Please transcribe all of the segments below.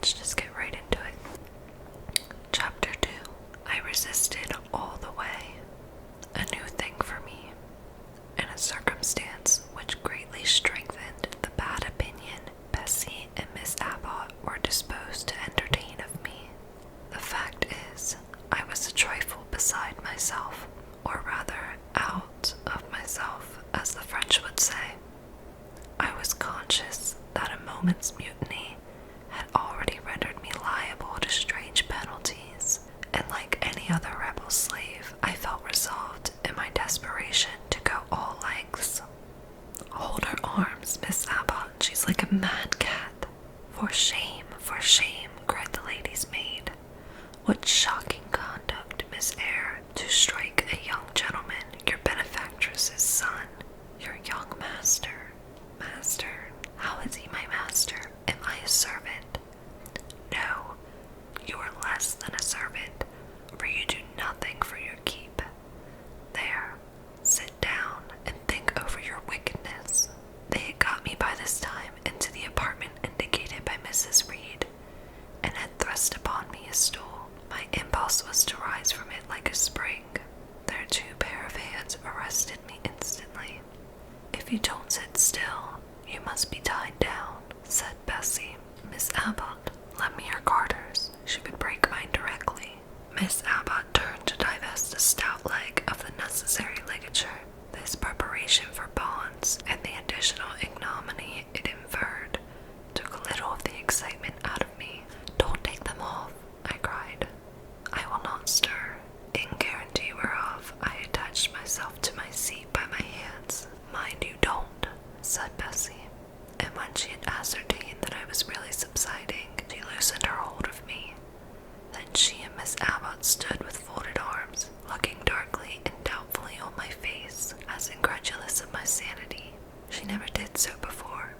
let's just get right into it. Chapter 2. I resisted all the way. A new thing for me, and a circumstance which greatly strengthened the bad opinion Bessie and Miss Abbott were disposed to entertain of me. The fact is, I was a trifle beside myself, or rather out of myself, as the French would say. I was conscious that a moment's mutiny had already rendered me liable to strange penalties, and like any other rebel slave, I felt resolved in my desperation to go all lengths. "Hold her arms, Miss Abbott, she's like a mad cat." For shame, cried the lady's maid. "What shocking conduct, Miss Eyre, to strike a young gentleman, your benefactress's son, your young master." "Master? How is he my master? Am I a servant?" "No, you are less than a servant, for you do nothing for your keep. There, sit down and think over your wickedness." They had got me by this time into the apartment indicated by Mrs. Reed, and had thrust upon me a stool. My impulse was to rise from it like a spring. Their two pair of hands arrested me instantly. "If you don't sit still, you must be tied down," said Bessie. "Miss Abbott, lend me your garters. She could break mine directly." Miss Abbott turned to divest a stout leg of the necessary ligature. This preparation for bonds, and the additional ignominy it inferred, took a little of the excitement out of me. "Don't take them off," I cried. "I will not stir, in guarantee whereof I attached myself to my seat by my hands." "Mind you don't," said Bessie, and when she had ascertained that I was really subsiding, she loosened her hold of me. Then she and Miss Abbott stood with folded arms, looking darkly and doubtfully on my face, as incredulous of my sanity. She never did so before.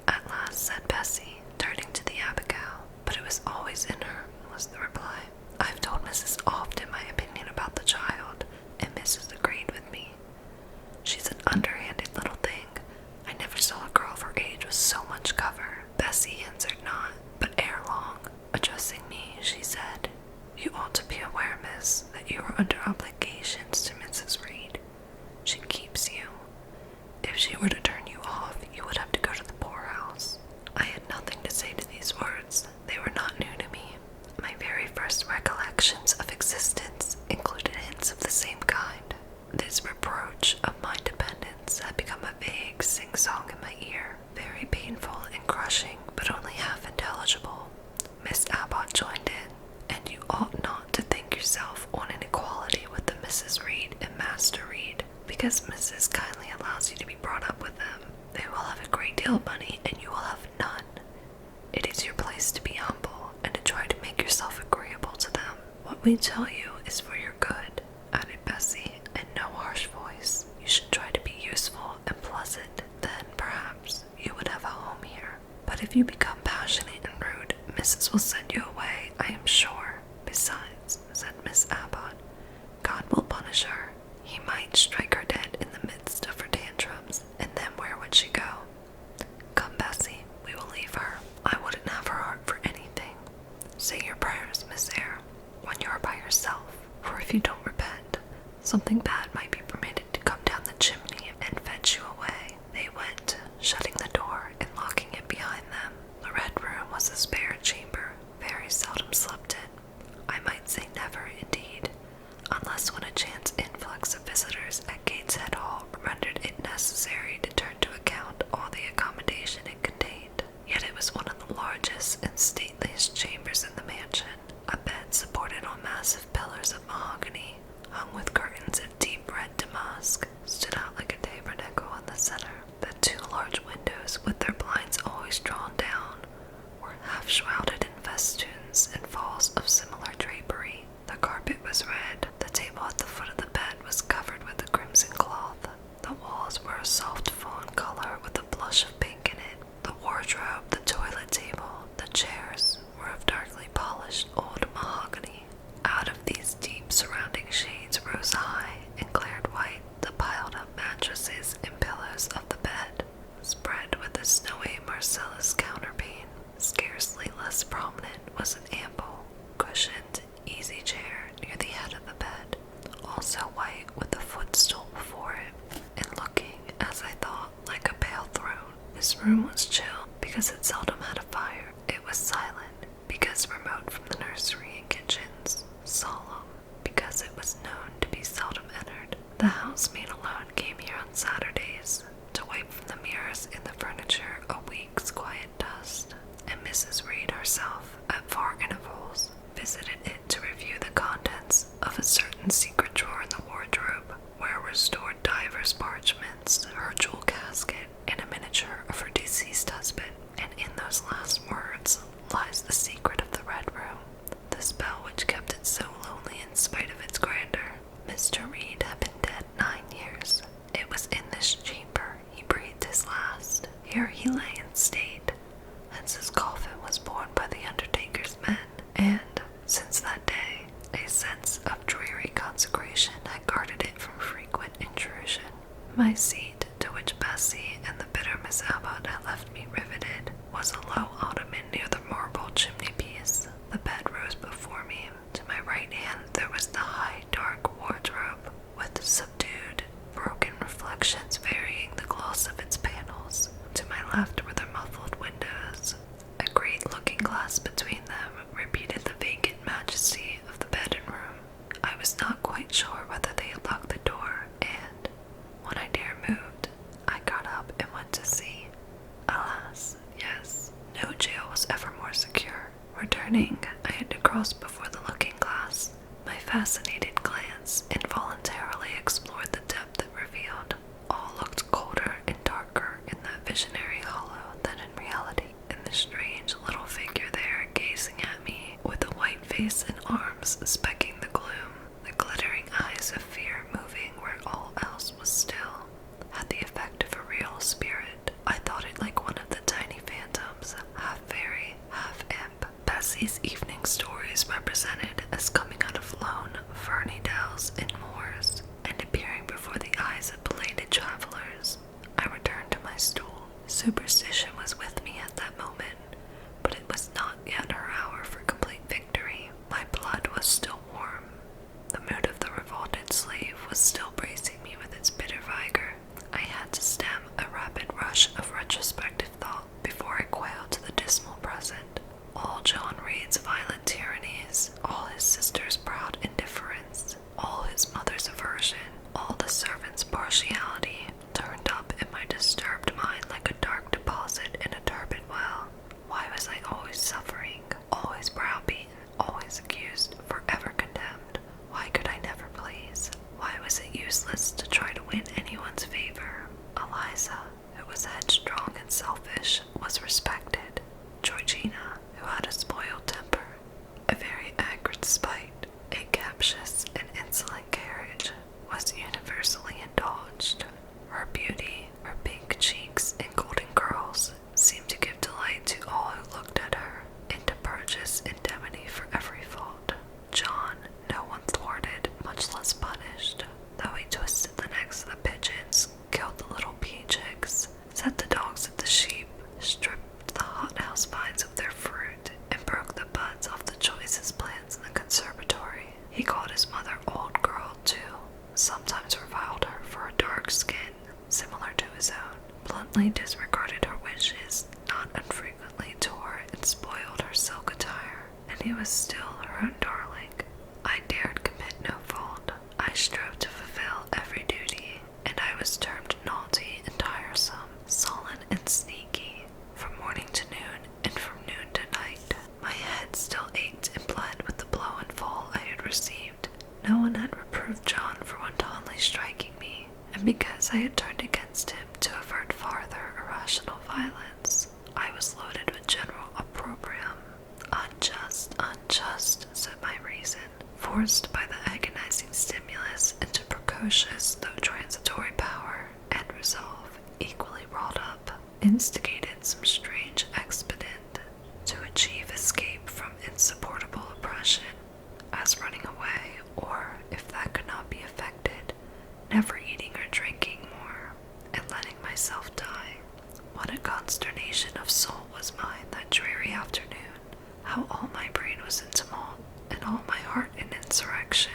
At last said Bessie, turning to the Abigail, "But it was always in her," was the reply. "I've told Mrs. often my opinion about the child, and Mrs. agreed with me. She's an underhanded little thing. I never saw a girl of her age with so much cover." Bessie answered not, but ere long, addressing me, she said, "You ought to be aware, miss, that you are under obligations to Mrs. Reed. She keeps you. If she were to turn you off, you would have to go to the poorhouse." I had nothing to say to these words. They were not new to me. My very first recollections of existence included hints of the same kind. This reproach of my dependence had become a vague sing-song in my ear, very painful and crushing, but only half intelligible. Miss Abbott joined in. "And you ought not to think yourself on an equality with the Mrs. Reed and Master Reed, because Mrs. kindly allows you to be brought up with them. They will have a great deal of money, and you will have none. It is your place to be humble, and to try to make yourself agreeable to them. What we tell you is for your good," added Bessie, in no harsh voice. "You should try to be useful and pleasant. Then, perhaps, you would have a home here. But if you become passionate and rude, Mrs. will send you away, I am sure. Besides," said Miss Abbott, "God will punish her. He might strike her dead in the midst of her tantrums, and then where would she go? Come, Bessie, we will leave her. I wouldn't have her heart for anything. Say your prayers, Miss Eyre, when you are by yourself, for if you don't repent, something bad might be permitted to come down the chimney and fetch you away." They went, shutting the door and locking it behind them. The Red Room was a spare chamber, very seldom slept in. I might say never, indeed, unless when a chance influx of visitors at Gateshead Hall rendered it necessary to turn to account all the accommodation it contained. Yet it was one of the largest and stateliest chambers in the mansion. A bed supported on massive pillars of mahogany, hung with curtains of deep was an ample, cushioned, easy chair near the head of the bed, also white with a footstool before it, and looking, as I thought, like a pale throne. This room was chill because it seldom had a fire. It was silent because remote from the nursery and kitchens, solemn because it was known to be seldom entered. The housemaid alone came here on Saturdays to wipe from the mirrors in the furniture a week's quiet dust, and Mrs. Reed herself, at far intervals, visited it to review the contents of a certain secret drawer in the wardrobe, where were stored divers parchments, her jewel casket, and a miniature of her deceased husband. And in those last words lies the secret of the Red Room, the spell which kept it so lonely in spite of its grandeur. Mr. Reed had been dead 9 years. It was in this chamber he breathed his last. Here he lay in state, hence his coffin was borne by the undertaker's men, and, since that day, a sense of dreary consecration had guarded it from frequent intrusion. My seat, to which Bessie and the bitter Miss Abbott had left me riveted, was a low ottoman near the marble chimney-piece. The bed rose before me. To my right hand there was the high, dark wardrobe, with subdued, broken reflections varying the gloss of its panels. To my left were the muffled windows. A great looking-glass between them repeated the vacant majesty of the bed and room. I was not quite sure whether they had locked the door, and, when I dare moved, I got up and went to see. Alas, yes, no jail was ever more secure. Returning, I had to cross before the looking-glass. My fascinated glance involuntarily explored the depth it revealed. All looked colder and darker in that visionary hollow than in reality, and the strange little figure there gazing at me with a white face and arms specking the gloom, the glittering eyes of fear moving where all else was still, had the effect of a real spirit. I thought it like one of the tiny phantoms, half fairy, half imp, Bessie's evening stories represented as coming out of lone, ferny dells and moors, and appearing before the eyes of belated travelers. I returned to my stool. Superstition was with me at that moment, but it was not yet her hour for complete victory. My blood was still warm. The mood of the revolted slave was still bracing me with its bitter vigor. I had to stem a rapid rush of retrospective thought before I quailed to the dismal present. All John Reed's violent tyrannies, all his sister's proud indifference, all his mother's aversion, all the servants' partiality, turned up in my disturbed mind like a dark deposit in a turbid well. Why was I always suffering, always browbeaten, always accused, forever condemned? Why could I never please? Why was it useless to try to win anyone's favor? Eliza, who was headstrong and selfish, was respected. Georgina, who had a spoiled temper, a very acrid spite, a captious and insolent carriage, was universally indulged. Her beauty, her pink cheeks and golden curls seemed to give delight to all who looked at her, and to purchase indemnity for every fault. John, no one thwarted, much less punished, though he twisted the necks of the pigeons, killed the little pea chicks, set the dogs at the sheep, stripped the hothouse vines of their fruit, and broke the buds off the choicest plants in the conservatory. He called his mother old girl, too, sometimes reviled her for her dark skin, similar to his own, bluntly disregarded her wishes, not unfrequently tore and spoiled her silk attire, and he was still her own darling. I dared commit no fault. I strove to fulfill every duty, and I was termed naughty and tiresome, sullen and sneaky, from morning to noon, and from noon to night. My head still ached and bled with the blow and fall I had received. No one had reproved John for wantonly striking me, and because I had turned against him to avert farther irrational violence, I was loaded with general opprobrium. Unjust, unjust, said my reason, forced by the agonizing stimulus into precocious though transitory power, and resolve, equally wrought up, instigated some strange expedient to achieve escape from insupportable oppression, as running away, or, if that could not be effected, never eating or drinking more, and letting myself die. What a consternation of soul was mine that dreary afternoon! How all my and all my heart in insurrection.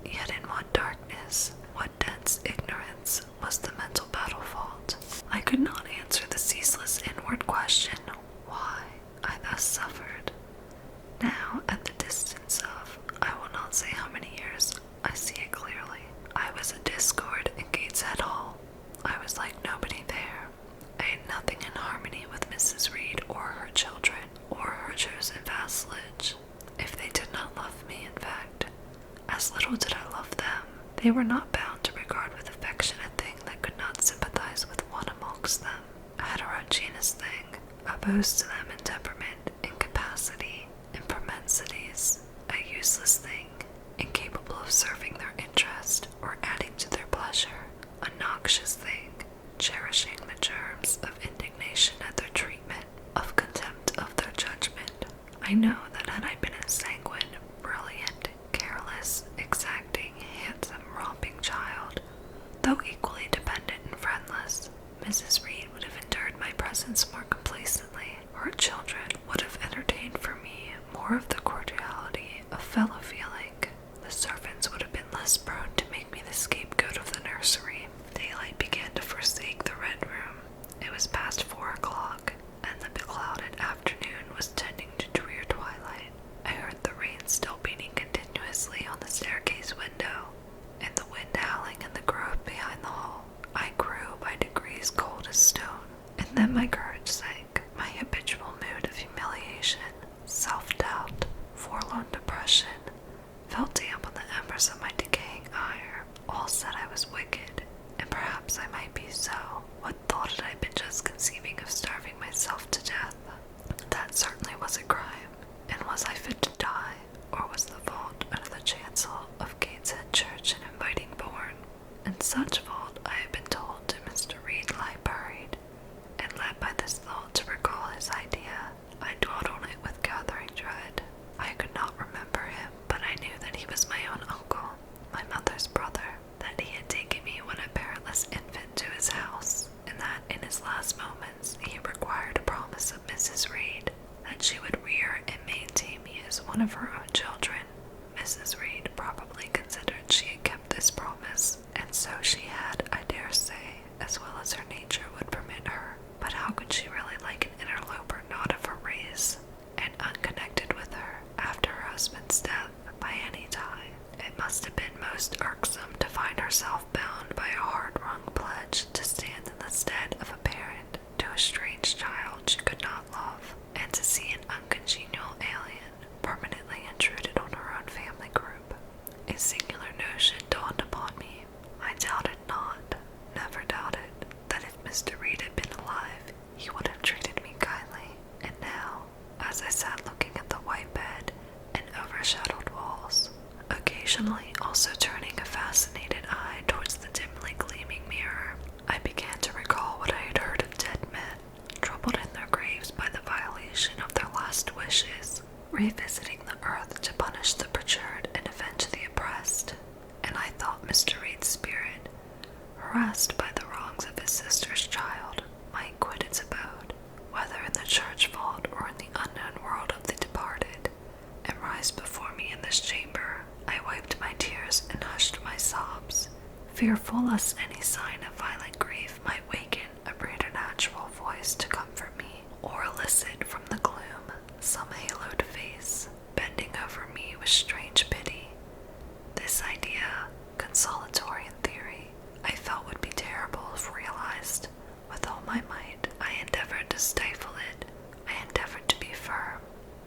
Yet in what darkness, what dense ignorance was the mental battle fought? I could not answer the ceaseless inward question, why I thus suffered. Now, at the distance of, I will not say how many years, I see it clearly. I was a discord in Gateshead Hall. I was like nobody there. I had nothing in harmony with Mrs. Reed or her children, or her chosen vassalage. If they did not love me, in fact, as little did I love them. They were not bound to regard with affection a thing that could not sympathize with one amongst them, a heterogeneous thing, opposed to them in temperament, in capacity, in propensities, a useless thing, incapable of serving their interest or adding to their pleasure, a noxious thing, cherishing the germs of indignation at their treatment, of contempt of their judgment. I know that had I been a sanguine, brilliant, careless, exacting, handsome, romping child, though equally dependent and friendless, Mrs. Reed would have endured my presence more complacently. Her children would have entertained for me more of the cordiality of fellow feeling. The servants would have been less prone to make me the scapegoat of the nursery. Daylight began to forsake the red room. It was past 4 o'clock, and the beclouded afternoon was tending to drear twilight. I heard the rain still beating continuously on the staircase window, and the wind howling in the grove behind the hall. I grew by degrees cold as stone, and then my courage sank. My habitual mood of humiliation, self-doubt, forlorn depression, felt damp on the embers of my decaying ire. All said I was wicked, and perhaps I might be so. What thought had I been just conceiving of starving myself to death? That certainly was a crime, and was I fit to die, or was the vault under the chancel of Gateshead Church an inviting bourne? In such vault I had been told to Mr. Reed lie buried, and led by this thought to recall his idea, I dwelt on it with gathering dread. I could not remember him, but I knew that he was my own uncle, my mother's brother, that he had taken me when a parentless infant to his house, and that in his last moments he required a promise of Mrs. Reed that she would rear and maintain me as one of her own children. Mrs. Reed probably considered she had kept this promise, and so she had, I dare say, as well as her nature would permit her. But how could she really like an interloper not of her race, and unconnected with her, after her husband's death, by any tie? It must have been most irksome to find herself bound by a hard-wrung pledge to stand in the stead of a parent to a strange child she could not love, and to see an uncongenial alien permanently intruded on her own family group. A singular notion dawned upon me. I doubted not, never doubted, that if Mr. Reed had been alive, he would have treated me kindly. And now, as I sat looking at the white bed and overshadowed walls, occasionally also turning a fascinated eye towards the dimly gleaming mirror, I began to recall what I had heard of dead men, troubled in their graves by the violation of their last wishes, revisiting the earth to punish the perjured and avenge the oppressed. And I thought Mr. Reed's spirit, harassed by the wrongs of his sister's child, might quit its abode, whether in the church vault or in the unknown world of the departed, and rise before me in this chamber. I wiped my tears and hushed my sobs, fearful lest any sign of violent grief might waken a preternatural voice to comfort me, or elicit from the gloom some haloed face, bending over me with strange pity. This idea, consolatory in theory, I felt would be terrible if realized. With all my might, I endeavored to stifle it. I endeavored to be firm.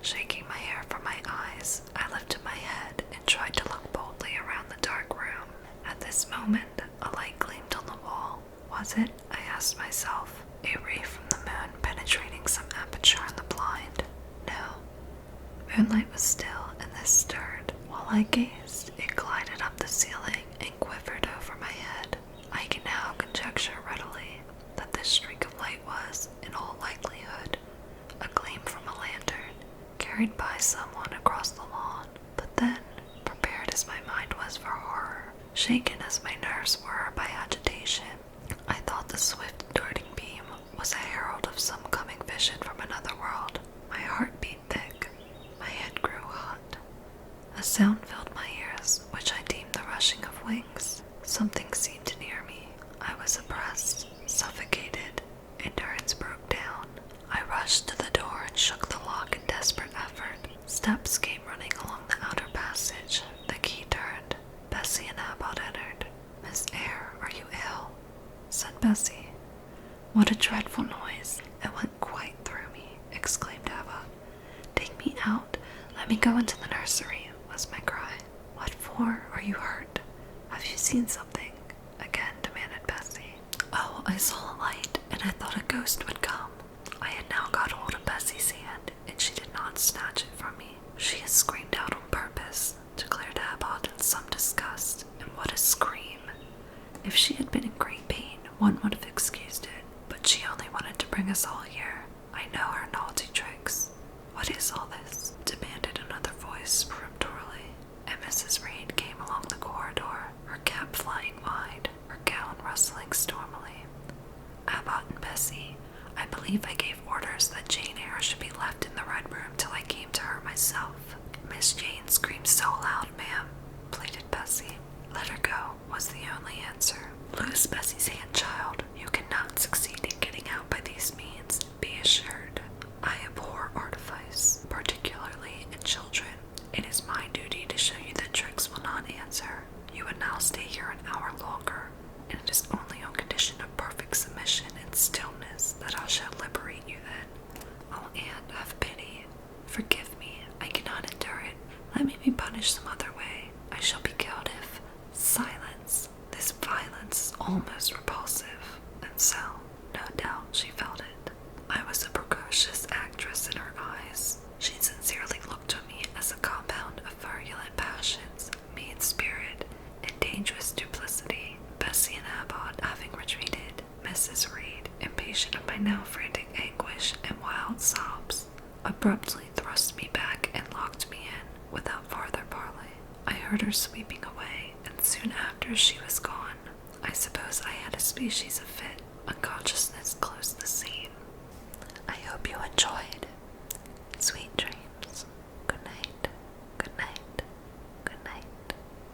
Shaking my hair from my eyes, I lifted my head and tried to look boldly around the dark room. At this moment, a light gleamed on the wall. Was it, I asked myself, a ray from the moon penetrating some aperture in the blind? No. Moonlight was still, and this stirred. While I gazed, it glided up the ceiling and quivered over my head. I can now conjecture readily that this streak of light was, in all likelihood, a gleam from a lantern, carried by someone across the lawn. But then, prepared as my mind was for horror, shaken as my nerves were by agitation, I thought the swift darting beam was a herald of some coming vision from another world. My heart beat thick, my head grew hot. sound filled my ears, which I deemed the rushing of wings. Something seemed near me. I was oppressed, suffocated. Endurance broke down. I rushed to the door and shook the lock in desperate effort. Steps came running along the outer passage. The key turned. Bessie and Abbott entered. "Miss Eyre, are you ill?" said Bessie. "What a dreadful noise! It went quite through me," exclaimed Abbott. "Take me out. Let me go into the nursery," was my cry. "What for? Are you hurt? Have you seen something?" again demanded Bessie. "Oh, I saw a light, and I thought a ghost would come." I had now got hold of Bessie's hand, and she did not snatch it from me. "She has screamed out on purpose," declared Abbott in some disgust. "And what a scream! If she had been in great pain, one would have excused it, but she only wanted to bring us all here. I know her naughty tricks." "What is all this?" demanded another voice peremptorily, and Mrs. Reed came along the corridor, her cap flying wide, her gown rustling stormily. "Abbott and Bessie, I believe I gave orders that Jane Eyre should be left in the Red Room till I came to her myself." "Miss Jane screamed so loud, ma'am," pleaded Bessie. "Let her go," was the only answer. "Loose Bessie's hand, child. You cannot succeed in getting out by these means, be assured. I abhor artifice, particularly in children. It is my duty to show you that tricks will not answer. You would now stay here an hour longer, and it is only on condition of perfect submission and stillness that I shall liberate you then. Oh, Aunt, have pity. Forgive me. I cannot endure it. Let me be punished some other way. I shall be killed if— Silence. This violence is almost repulsive." And so, no doubt, she felt it. I was a precocious actress in her eyes. She sincerely looked on me as a compound of virulent passions, mean spirit, and dangerous duplicity. Bessie and Abbott having retreated, Mrs. Reed, impatient of my now frantic anguish and wild sobs, abruptly thrust me back and locked me in without farther parley. I heard her sweeping away, and soon after she was gone. I suppose I had a species of fit. Unconsciousness closed the scene. I hope you enjoy.